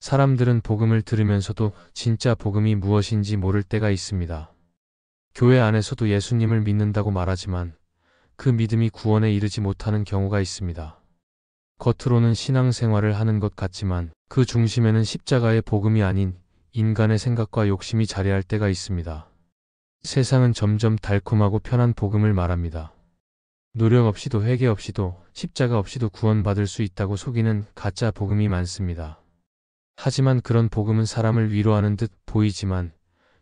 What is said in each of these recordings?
사람들은 복음을 들으면서도 진짜 복음이 무엇인지 모를 때가 있습니다. 교회 안에서도 예수님을 믿는다고 말하지만 그 믿음이 구원에 이르지 못하는 경우가 있습니다. 겉으로는 신앙생활을 하는 것 같지만 그 중심에는 십자가의 복음이 아닌 인간의 생각과 욕심이 자리할 때가 있습니다. 세상은 점점 달콤하고 편한 복음을 말합니다. 노력 없이도 회개 없이도 십자가 없이도 구원받을 수 있다고 속이는 가짜 복음이 많습니다. 하지만 그런 복음은 사람을 위로하는 듯 보이지만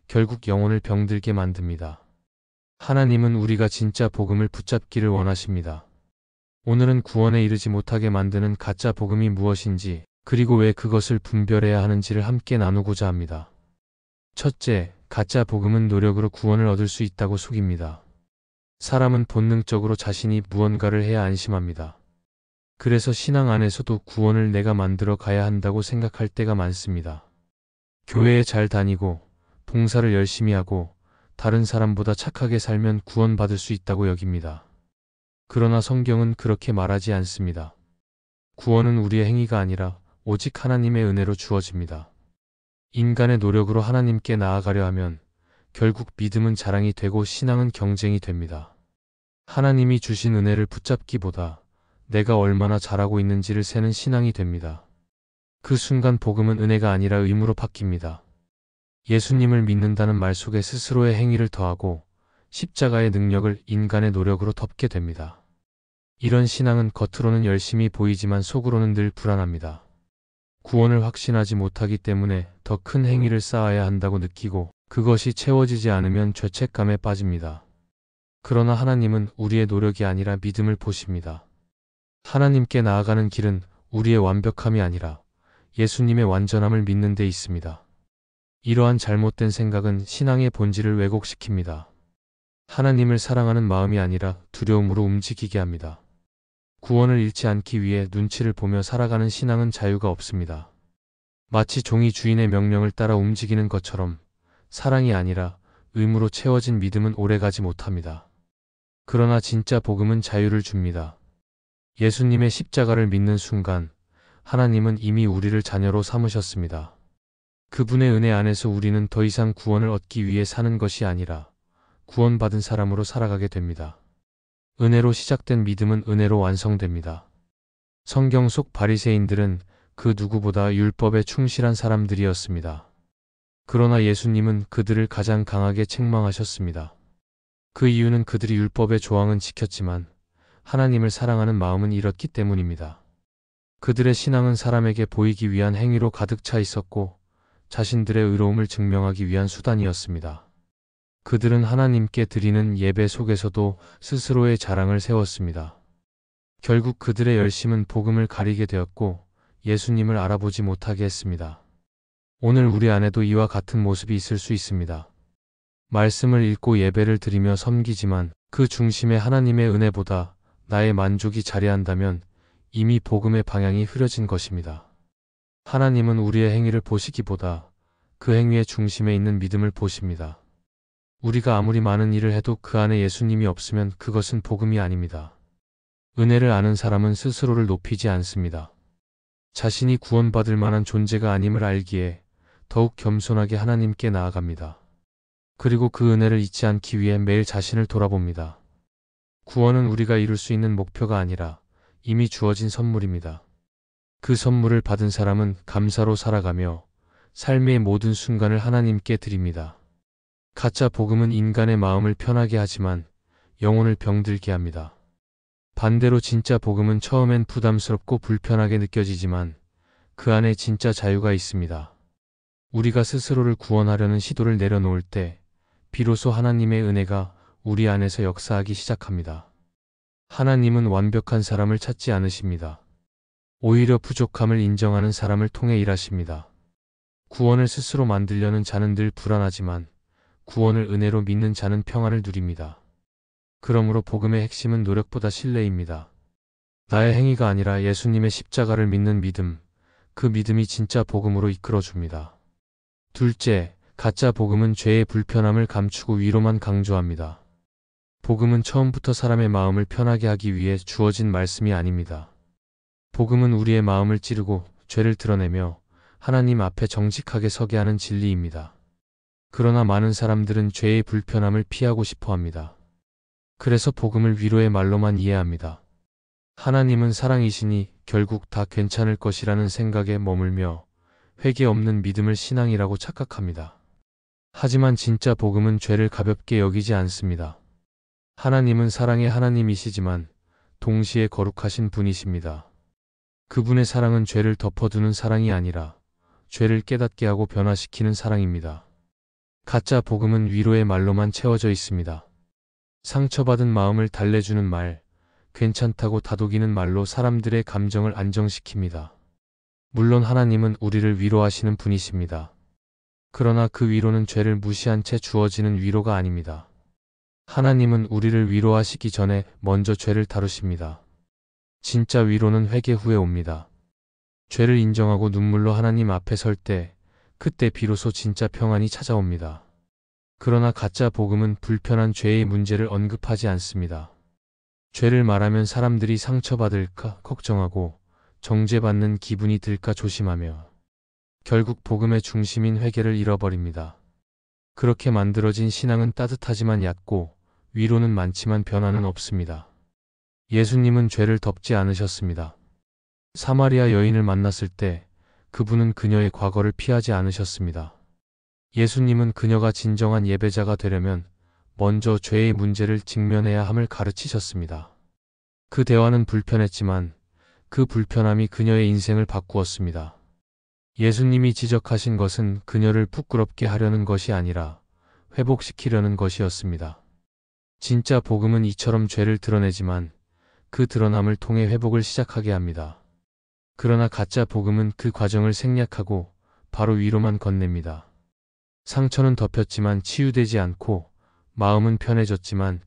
결국 영혼을 병들게 만듭니다. 하나님은 우리가 진짜 복음을 붙잡기를 원하십니다. 오늘은 구원에 이르지 못하게 만드는 가짜 복음이 무엇인지, 그리고 왜 그것을 분별해야 하는지를 함께 나누고자 합니다. 첫째, 가짜 복음은 노력으로 구원을 얻을 수 있다고 속입니다. 사람은 본능적으로 자신이 무언가를 해야 안심합니다. 그래서 신앙 안에서도 구원을 내가 만들어 가야 한다고 생각할 때가 많습니다. 교회에 잘 다니고 봉사를 열심히 하고 다른 사람보다 착하게 살면 구원받을 수 있다고 여깁니다. 그러나 성경은 그렇게 말하지 않습니다. 구원은 우리의 행위가 아니라 오직 하나님의 은혜로 주어집니다. 인간의 노력으로 하나님께 나아가려 하면 결국 믿음은 자랑이 되고 신앙은 경쟁이 됩니다. 하나님이 주신 은혜를 붙잡기보다 내가 얼마나 잘하고 있는지를 세는 신앙이 됩니다. 그 순간 복음은 은혜가 아니라 의무로 바뀝니다. 예수님을 믿는다는 말 속에 스스로의 행위를 더하고 십자가의 능력을 인간의 노력으로 덮게 됩니다. 이런 신앙은 겉으로는 열심히 보이지만 속으로는 늘 불안합니다. 구원을 확신하지 못하기 때문에 더 큰 행위를 쌓아야 한다고 느끼고 그것이 채워지지 않으면 죄책감에 빠집니다. 그러나 하나님은 우리의 노력이 아니라 믿음을 보십니다. 하나님께 나아가는 길은 우리의 완벽함이 아니라 예수님의 완전함을 믿는 데 있습니다. 이러한 잘못된 생각은 신앙의 본질을 왜곡시킵니다. 하나님을 사랑하는 마음이 아니라 두려움으로 움직이게 합니다. 구원을 잃지 않기 위해 눈치를 보며 살아가는 신앙은 자유가 없습니다. 마치 종이 주인의 명령을 따라 움직이는 것처럼 사랑이 아니라 의무로 채워진 믿음은 오래가지 못합니다. 그러나 진짜 복음은 자유를 줍니다. 예수님의 십자가를 믿는 순간 하나님은 이미 우리를 자녀로 삼으셨습니다. 그분의 은혜 안에서 우리는 더 이상 구원을 얻기 위해 사는 것이 아니라 구원받은 사람으로 살아가게 됩니다. 은혜로 시작된 믿음은 은혜로 완성됩니다. 성경 속 바리새인들은 그 누구보다 율법에 충실한 사람들이었습니다. 그러나 예수님은 그들을 가장 강하게 책망하셨습니다. 그 이유는 그들이 율법의 조항은 지켰지만 하나님을 사랑하는 마음은 잃었기 때문입니다. 그들의 신앙은 사람에게 보이기 위한 행위로 가득 차 있었고 자신들의 의로움을 증명하기 위한 수단이었습니다. 그들은 하나님께 드리는 예배 속에서도 스스로의 자랑을 세웠습니다. 결국 그들의 열심은 복음을 가리게 되었고 예수님을 알아보지 못하게 했습니다. 오늘 우리 안에도 이와 같은 모습이 있을 수 있습니다. 말씀을 읽고 예배를 드리며 섬기지만 그 중심에 하나님의 은혜보다 나의 만족이 자리한다면 이미 복음의 방향이 흐려진 것입니다. 하나님은 우리의 행위를 보시기보다 그 행위의 중심에 있는 믿음을 보십니다. 우리가 아무리 많은 일을 해도 그 안에 예수님이 없으면 그것은 복음이 아닙니다. 은혜를 아는 사람은 스스로를 높이지 않습니다. 자신이 구원받을 만한 존재가 아님을 알기에 더욱 겸손하게 하나님께 나아갑니다. 그리고 그 은혜를 잊지 않기 위해 매일 자신을 돌아봅니다. 구원은 우리가 이룰 수 있는 목표가 아니라 이미 주어진 선물입니다. 그 선물을 받은 사람은 감사로 살아가며 삶의 모든 순간을 하나님께 드립니다. 가짜 복음은 인간의 마음을 편하게 하지만 영혼을 병들게 합니다. 반대로 진짜 복음은 처음엔 부담스럽고 불편하게 느껴지지만 그 안에 진짜 자유가 있습니다. 우리가 스스로를 구원하려는 시도를 내려놓을 때 비로소 하나님의 은혜가 우리 안에서 역사하기 시작합니다. 하나님은 완벽한 사람을 찾지 않으십니다. 오히려 부족함을 인정하는 사람을 통해 일하십니다. 구원을 스스로 만들려는 자는 늘 불안하지만 구원을 은혜로 믿는 자는 평안을 누립니다. 그러므로 복음의 핵심은 노력보다 신뢰입니다. 나의 행위가 아니라 예수님의 십자가를 믿는 믿음, 그 믿음이 진짜 복음으로 이끌어줍니다. 둘째, 가짜 복음은 죄의 불편함을 감추고 위로만 강조합니다. 복음은 처음부터 사람의 마음을 편하게 하기 위해 주어진 말씀이 아닙니다. 복음은 우리의 마음을 찌르고 죄를 드러내며 하나님 앞에 정직하게 서게 하는 진리입니다. 그러나 많은 사람들은 죄의 불편함을 피하고 싶어 합니다. 그래서 복음을 위로의 말로만 이해합니다. 하나님은 사랑이시니 결국 다 괜찮을 것이라는 생각에 머물며 회개 없는 믿음을 신앙이라고 착각합니다. 하지만 진짜 복음은 죄를 가볍게 여기지 않습니다. 하나님은 사랑의 하나님이시지만 동시에 거룩하신 분이십니다. 그분의 사랑은 죄를 덮어두는 사랑이 아니라 죄를 깨닫게 하고 변화시키는 사랑입니다. 가짜 복음은 위로의 말로만 채워져 있습니다. 상처받은 마음을 달래주는 말, 괜찮다고 다독이는 말로 사람들의 감정을 안정시킵니다. 물론 하나님은 우리를 위로하시는 분이십니다. 그러나 그 위로는 죄를 무시한 채 주어지는 위로가 아닙니다. 하나님은 우리를 위로하시기 전에 먼저 죄를 다루십니다. 진짜 위로는 회개 후에 옵니다. 죄를 인정하고 눈물로 하나님 앞에 설 때, 그때 비로소 진짜 평안이 찾아옵니다. 그러나 가짜 복음은 불편한 죄의 문제를 언급하지 않습니다. 죄를 말하면 사람들이 상처받을까 걱정하고 정죄받는 기분이 들까 조심하며 결국 복음의 중심인 회개를 잃어버립니다. 그렇게 만들어진 신앙은 따뜻하지만 얕고 위로는 많지만 변화는 없습니다. 예수님은 죄를 덮지 않으셨습니다. 사마리아 여인을 만났을 때 그분은 그녀의 과거를 피하지 않으셨습니다. 예수님은 그녀가 진정한 예배자가 되려면 먼저 죄의 문제를 직면해야 함을 가르치셨습니다. 그 대화는 불편했지만 그 불편함이 그녀의 인생을 바꾸었습니다. 예수님이 지적하신 것은 그녀를 부끄럽게 하려는 것이 아니라 회복시키려는 것이었습니다. 진짜 복음은 이처럼 죄를 드러내지만 그 드러남을 통해 회복을 시작하게 합니다. 그러나 가짜 복음은 그 과정을 생략하고 바로 위로만 건넵니다. 상처는 덮였지만 치유되지 않고 마음은 편해졌지만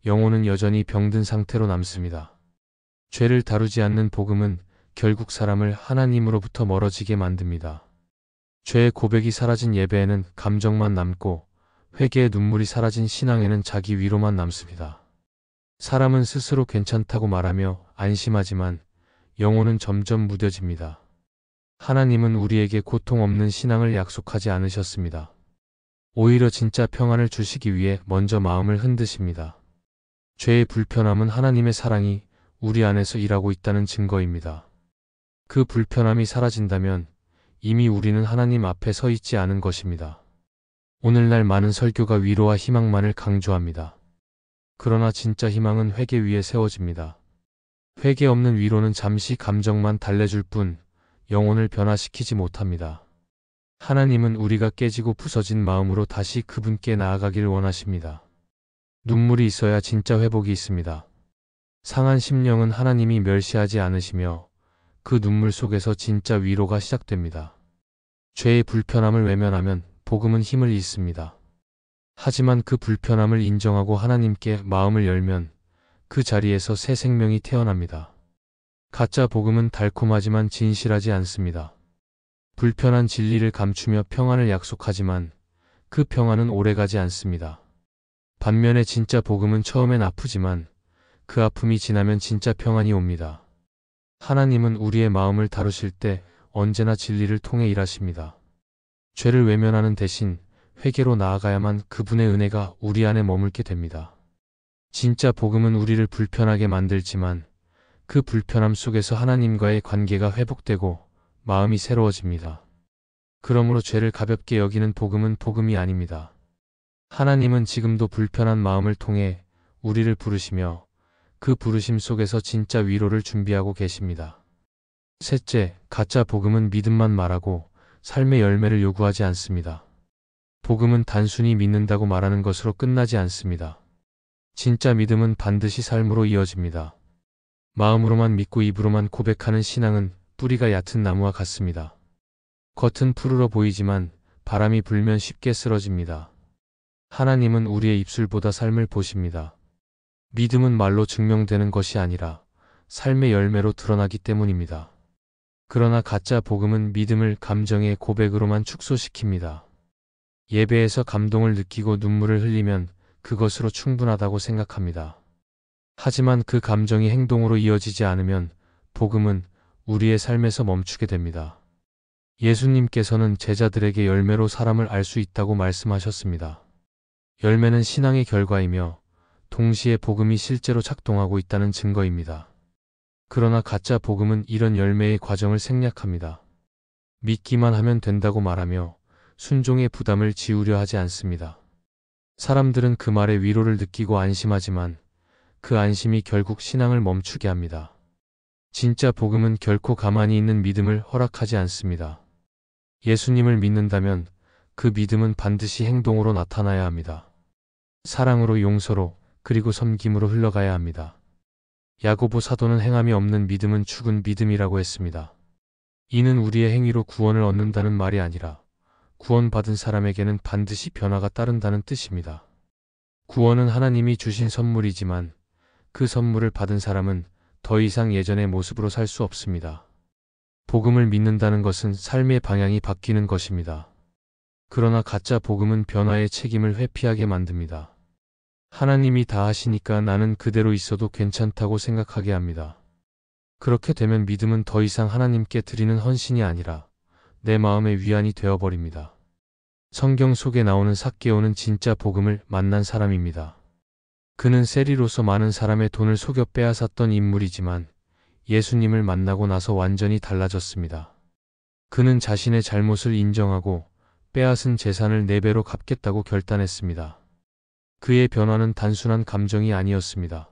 영혼은 여전히 병든 상태로 남습니다. 죄를 다루지 않는 복음은 결국 사람을 하나님으로부터 멀어지게 만듭니다. 죄의 고백이 사라진 예배에는 감정만 남고 회개의 눈물이 사라진 신앙에는 자기 위로만 남습니다. 사람은 스스로 괜찮다고 말하며 안심하지만 영혼은 점점 무뎌집니다. 하나님은 우리에게 고통 없는 신앙을 약속하지 않으셨습니다. 오히려 진짜 평안을 주시기 위해 먼저 마음을 흔드십니다. 죄의 불편함은 하나님의 사랑이 우리 안에서 일하고 있다는 증거입니다. 그 불편함이 사라진다면 이미 우리는 하나님 앞에 서 있지 않은 것입니다. 오늘날 많은 설교가 위로와 희망만을 강조합니다. 그러나 진짜 희망은 회개 위에 세워집니다. 회개 없는 위로는 잠시 감정만 달래줄 뿐 영혼을 변화시키지 못합니다. 하나님은 우리가 깨지고 부서진 마음으로 다시 그분께 나아가길 원하십니다. 눈물이 있어야 진짜 회복이 있습니다. 상한 심령은 하나님이 멸시하지 않으시며 그 눈물 속에서 진짜 위로가 시작됩니다. 죄의 불편함을 외면하면 복음은 힘을 잃습니다. 하지만 그 불편함을 인정하고 하나님께 마음을 열면 그 자리에서 새 생명이 태어납니다. 가짜 복음은 달콤하지만 진실하지 않습니다. 불편한 진리를 감추며 평안을 약속하지만 그 평안은 오래가지 않습니다. 반면에 진짜 복음은 처음엔 아프지만 그 아픔이 지나면 진짜 평안이 옵니다. 하나님은 우리의 마음을 다루실 때 언제나 진리를 통해 일하십니다. 죄를 외면하는 대신 회개로 나아가야만 그분의 은혜가 우리 안에 머물게 됩니다. 진짜 복음은 우리를 불편하게 만들지만 그 불편함 속에서 하나님과의 관계가 회복되고 마음이 새로워집니다. 그러므로 죄를 가볍게 여기는 복음은 복음이 아닙니다. 하나님은 지금도 불편한 마음을 통해 우리를 부르시며 그 부르심 속에서 진짜 위로를 준비하고 계십니다. 셋째, 가짜 복음은 믿음만 말하고 삶의 열매를 요구하지 않습니다. 복음은 단순히 믿는다고 말하는 것으로 끝나지 않습니다. 진짜 믿음은 반드시 삶으로 이어집니다. 마음으로만 믿고 입으로만 고백하는 신앙은 뿌리가 얕은 나무와 같습니다. 겉은 푸르러 보이지만 바람이 불면 쉽게 쓰러집니다. 하나님은 우리의 입술보다 삶을 보십니다. 믿음은 말로 증명되는 것이 아니라 삶의 열매로 드러나기 때문입니다. 그러나 가짜 복음은 믿음을 감정의 고백으로만 축소시킵니다. 예배에서 감동을 느끼고 눈물을 흘리면 그것으로 충분하다고 생각합니다. 하지만 그 감정이 행동으로 이어지지 않으면 복음은 우리의 삶에서 멈추게 됩니다. 예수님께서는 제자들에게 열매로 사람을 알 수 있다고 말씀하셨습니다. 열매는 신앙의 결과이며 동시에 복음이 실제로 작동하고 있다는 증거입니다. 그러나 가짜 복음은 이런 열매의 과정을 생략합니다. 믿기만 하면 된다고 말하며 순종의 부담을 지우려 하지 않습니다. 사람들은 그 말에 위로를 느끼고 안심하지만 그 안심이 결국 신앙을 멈추게 합니다. 진짜 복음은 결코 가만히 있는 믿음을 허락하지 않습니다. 예수님을 믿는다면 그 믿음은 반드시 행동으로 나타나야 합니다. 사랑으로, 용서로, 그리고 섬김으로 흘러가야 합니다. 야고보 사도는 행함이 없는 믿음은 죽은 믿음이라고 했습니다. 이는 우리의 행위로 구원을 얻는다는 말이 아니라 구원받은 사람에게는 반드시 변화가 따른다는 뜻입니다. 구원은 하나님이 주신 선물이지만 그 선물을 받은 사람은 더 이상 예전의 모습으로 살 수 없습니다. 복음을 믿는다는 것은 삶의 방향이 바뀌는 것입니다. 그러나 가짜 복음은 변화의 책임을 회피하게 만듭니다. 하나님이 다 하시니까 나는 그대로 있어도 괜찮다고 생각하게 합니다. 그렇게 되면 믿음은 더 이상 하나님께 드리는 헌신이 아니라 내 마음의 위안이 되어버립니다. 성경 속에 나오는 삭개오는 진짜 복음을 만난 사람입니다. 그는 세리로서 많은 사람의 돈을 속여 빼앗았던 인물이지만 예수님을 만나고 나서 완전히 달라졌습니다. 그는 자신의 잘못을 인정하고 빼앗은 재산을 4배로 갚겠다고 결단했습니다. 그의 변화는 단순한 감정이 아니었습니다.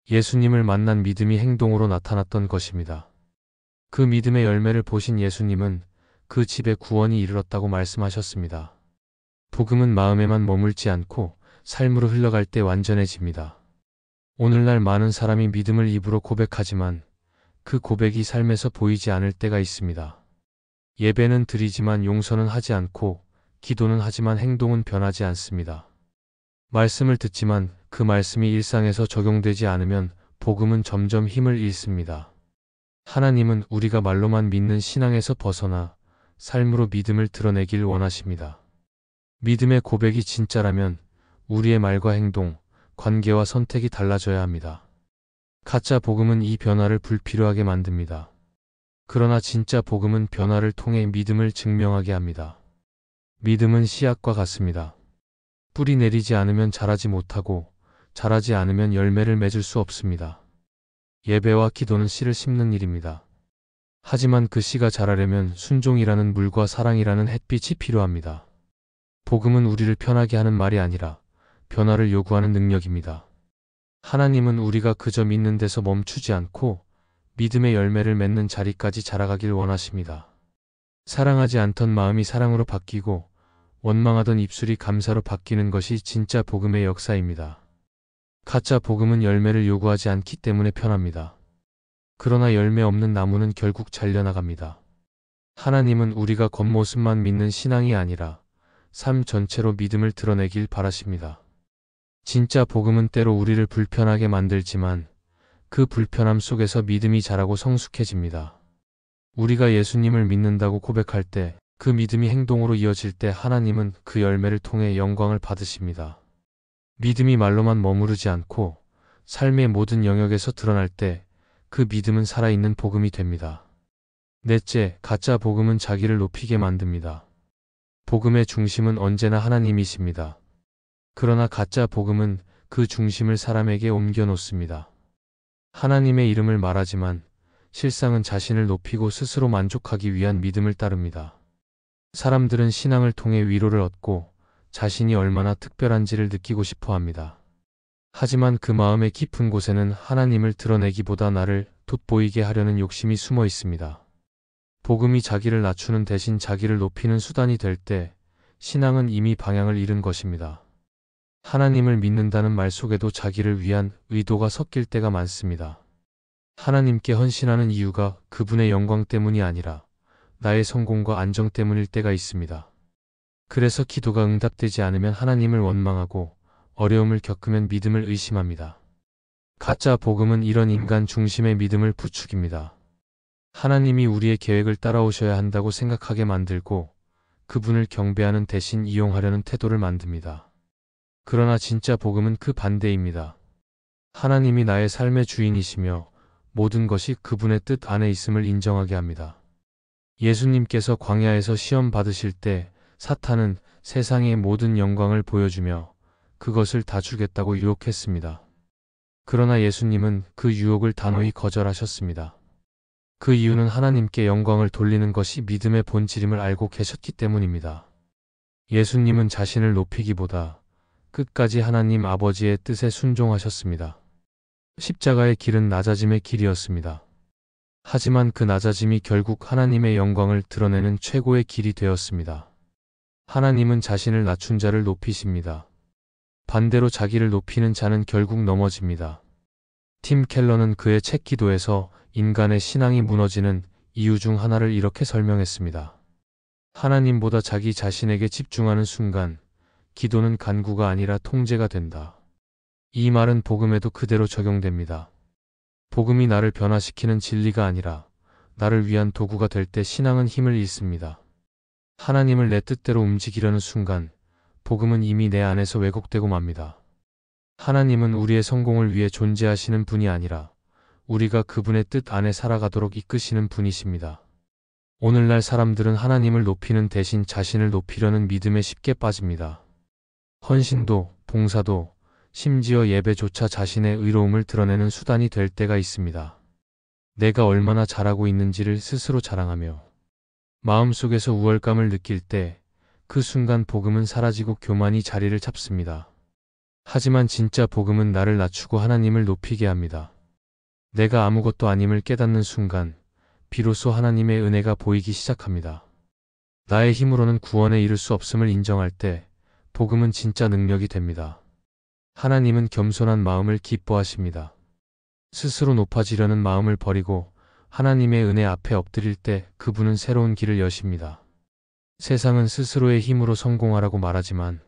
예수님을 만난 믿음이 행동으로 나타났던 것입니다. 그 믿음의 열매를 보신 예수님은 그 집에 구원이 이르렀다고 말씀하셨습니다. 복음은 마음에만 머물지 않고 삶으로 흘러갈 때 완전해집니다. 오늘날 많은 사람이 믿음을 입으로 고백하지만 그 고백이 삶에서 보이지 않을 때가 있습니다. 예배는 드리지만 용서는 하지 않고 기도는 하지만 행동은 변하지 않습니다. 말씀을 듣지만 그 말씀이 일상에서 적용되지 않으면 복음은 점점 힘을 잃습니다. 하나님은 우리가 말로만 믿는 신앙에서 벗어나 삶으로 믿음을 드러내길 원하십니다. 믿음의 고백이 진짜라면 우리의 말과 행동, 관계와 선택이 달라져야 합니다. 가짜 복음은 이 변화를 불필요하게 만듭니다. 그러나 진짜 복음은 변화를 통해 믿음을 증명하게 합니다. 믿음은 씨앗과 같습니다. 뿌리 내리지 않으면 자라지 못하고 자라지 않으면 열매를 맺을 수 없습니다. 예배와 기도는 씨를 심는 일입니다. 하지만 그 씨가 자라려면 순종이라는 물과 사랑이라는 햇빛이 필요합니다. 복음은 우리를 편하게 하는 말이 아니라 변화를 요구하는 능력입니다. 하나님은 우리가 그저 믿는 데서 멈추지 않고 믿음의 열매를 맺는 자리까지 자라가길 원하십니다. 사랑하지 않던 마음이 사랑으로 바뀌고 원망하던 입술이 감사로 바뀌는 것이 진짜 복음의 역사입니다. 가짜 복음은 열매를 요구하지 않기 때문에 편합니다. 그러나 열매 없는 나무는 결국 잘려나갑니다. 하나님은 우리가 겉모습만 믿는 신앙이 아니라 삶 전체로 믿음을 드러내길 바라십니다. 진짜 복음은 때로 우리를 불편하게 만들지만 그 불편함 속에서 믿음이 자라고 성숙해집니다. 우리가 예수님을 믿는다고 고백할 때, 그 믿음이 행동으로 이어질 때 하나님은 그 열매를 통해 영광을 받으십니다. 믿음이 말로만 머무르지 않고 삶의 모든 영역에서 드러날 때 그 믿음은 살아있는 복음이 됩니다. 넷째, 가짜 복음은 자기를 높이게 만듭니다. 복음의 중심은 언제나 하나님이십니다. 그러나 가짜 복음은 그 중심을 사람에게 옮겨 놓습니다. 하나님의 이름을 말하지만 실상은 자신을 높이고 스스로 만족하기 위한 믿음을 따릅니다. 사람들은 신앙을 통해 위로를 얻고 자신이 얼마나 특별한지를 느끼고 싶어 합니다. 하지만 그 마음의 깊은 곳에는 하나님을 드러내기보다 나를 돋보이게 하려는 욕심이 숨어 있습니다. 복음이 자기를 낮추는 대신 자기를 높이는 수단이 될 때 신앙은 이미 방향을 잃은 것입니다. 하나님을 믿는다는 말 속에도 자기를 위한 의도가 섞일 때가 많습니다. 하나님께 헌신하는 이유가 그분의 영광 때문이 아니라 나의 성공과 안정 때문일 때가 있습니다. 그래서 기도가 응답되지 않으면 하나님을 원망하고 어려움을 겪으면 믿음을 의심합니다. 가짜 복음은 이런 인간 중심의 믿음을 부추깁니다. 하나님이 우리의 계획을 따라오셔야 한다고 생각하게 만들고 그분을 경배하는 대신 이용하려는 태도를 만듭니다. 그러나 진짜 복음은 그 반대입니다. 하나님이 나의 삶의 주인이시며 모든 것이 그분의 뜻 안에 있음을 인정하게 합니다. 예수님께서 광야에서 시험 받으실 때 사탄은 세상의 모든 영광을 보여주며 그것을 다 주겠다고 유혹했습니다. 그러나 예수님은 그 유혹을 단호히 거절하셨습니다. 그 이유는 하나님께 영광을 돌리는 것이 믿음의 본질임을 알고 계셨기 때문입니다. 예수님은 자신을 높이기보다 끝까지 하나님 아버지의 뜻에 순종하셨습니다. 십자가의 길은 낮아짐의 길이었습니다. 하지만 그 낮아짐이 결국 하나님의 영광을 드러내는 최고의 길이 되었습니다. 하나님은 자신을 낮춘 자를 높이십니다. 반대로 자기를 높이는 자는 결국 넘어집니다. 팀 켈러는 그의 책 기도에서 인간의 신앙이 무너지는 이유 중 하나를 이렇게 설명했습니다. 하나님보다 자기 자신에게 집중하는 순간 기도는 간구가 아니라 통제가 된다. 이 말은 복음에도 그대로 적용됩니다. 복음이 나를 변화시키는 진리가 아니라 나를 위한 도구가 될 때 신앙은 힘을 잃습니다. 하나님을 내 뜻대로 움직이려는 순간 복음은 이미 내 안에서 왜곡되고 맙니다. 하나님은 우리의 성공을 위해 존재하시는 분이 아니라 우리가 그분의 뜻 안에 살아가도록 이끄시는 분이십니다. 오늘날 사람들은 하나님을 높이는 대신 자신을 높이려는 믿음에 쉽게 빠집니다. 헌신도, 봉사도, 심지어 예배조차 자신의 의로움을 드러내는 수단이 될 때가 있습니다. 내가 얼마나 잘하고 있는지를 스스로 자랑하며 마음속에서 우월감을 느낄 때 그 순간 복음은 사라지고 교만이 자리를 잡습니다. 하지만 진짜 복음은 나를 낮추고 하나님을 높이게 합니다. 내가 아무것도 아님을 깨닫는 순간 비로소 하나님의 은혜가 보이기 시작합니다. 나의 힘으로는 구원에 이를 수 없음을 인정할 때 복음은 진짜 능력이 됩니다. 하나님은 겸손한 마음을 기뻐하십니다. 스스로 높아지려는 마음을 버리고 하나님의 은혜 앞에 엎드릴 때 그분은 새로운 길을 여십니다. 세상은 스스로의 힘으로 성공하라고 말하지만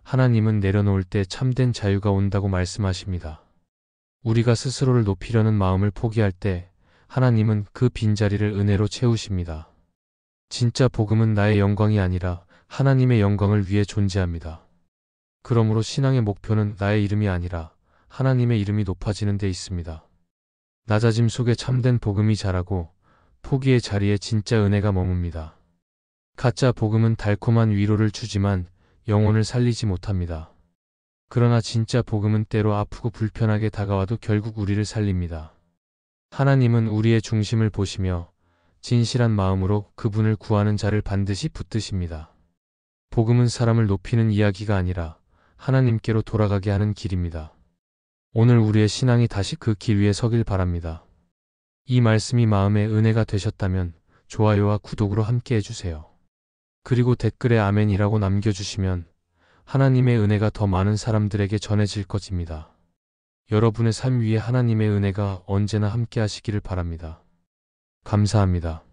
하나님은 내려놓을 때 참된 자유가 온다고 말씀하십니다. 우리가 스스로를 높이려는 마음을 포기할 때 하나님은 그 빈자리를 은혜로 채우십니다. 진짜 복음은 나의 영광이 아니라 하나님의 영광을 위해 존재합니다. 그러므로 신앙의 목표는 나의 이름이 아니라 하나님의 이름이 높아지는 데 있습니다. 낮아짐 속에 참된 복음이 자라고 포기의 자리에 진짜 은혜가 머뭅니다. 가짜 복음은 달콤한 위로를 주지만 영혼을 살리지 못합니다. 그러나 진짜 복음은 때로 아프고 불편하게 다가와도 결국 우리를 살립니다. 하나님은 우리의 중심을 보시며 진실한 마음으로 그분을 구하는 자를 반드시 붙드십니다. 복음은 사람을 높이는 이야기가 아니라 하나님께로 돌아가게 하는 길입니다. 오늘 우리의 신앙이 다시 그 길 위에 서길 바랍니다. 이 말씀이 마음의 은혜가 되셨다면 좋아요와 구독으로 함께 해주세요. 그리고 댓글에 아멘이라고 남겨주시면 하나님의 은혜가 더 많은 사람들에게 전해질 것입니다. 여러분의 삶 위에 하나님의 은혜가 언제나 함께 하시기를 바랍니다. 감사합니다.